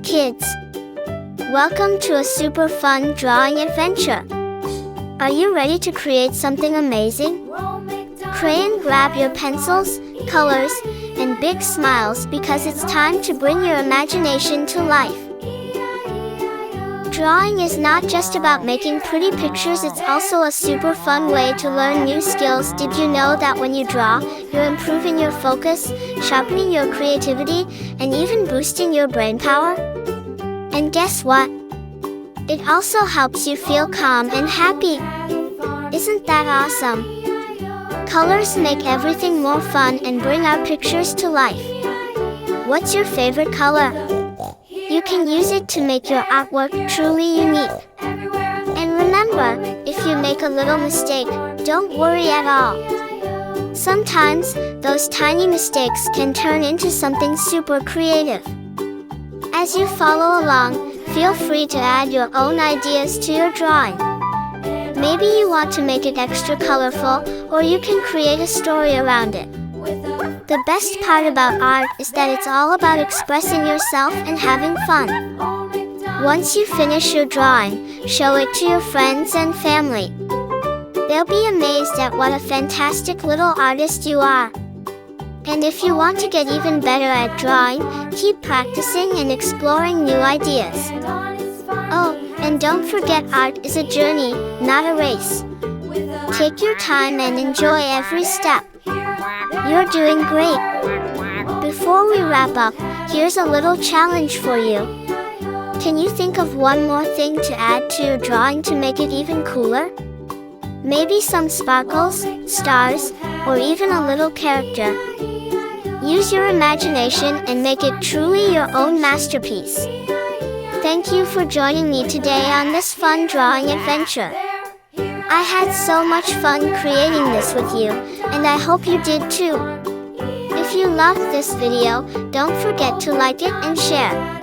kids! Welcome to a super fun drawing adventure! Are you ready to create something amazing? Pray and grab your pencils, colors, and big smiles because it's time to bring your imagination to life. Drawing is not just about making pretty pictures, it's also a super fun way to learn new skills. Did you know that when you draw, you're improving your focus, sharpening your creativity, and even boosting your brain power? And guess what? It also helps you feel calm and happy. Isn't that awesome? Colors make everything more fun and bring our pictures to life. What's your favorite color? You can use it to make your artwork truly unique. And remember, if you make a little mistake, don't worry at all. Sometimes, those tiny mistakes can turn into something super creative. As you follow along, feel free to add your own ideas to your drawing. Maybe you want to make it extra colorful, or you can create a story around it. The best part about art is that it's all about expressing yourself and having fun. Once you finish your drawing, show it to your friends and family. They'll be amazed at what a fantastic little artist you are. And if you want to get even better at drawing, keep practicing and exploring new ideas. Oh, and don't forget, art is a journey, not a race. Take your time and enjoy every step. You're doing great. Before we wrap up, here's a little challenge for you. Can you think of one more thing to add to your drawing to make it even cooler? Maybe some sparkles, stars, or even a little character. Use your imagination and make it truly your own masterpiece. Thank you for joining me today on this fun drawing adventure. I had so much fun creating this with you, and I hope you did too. If you loved this video, don't forget to like it and share.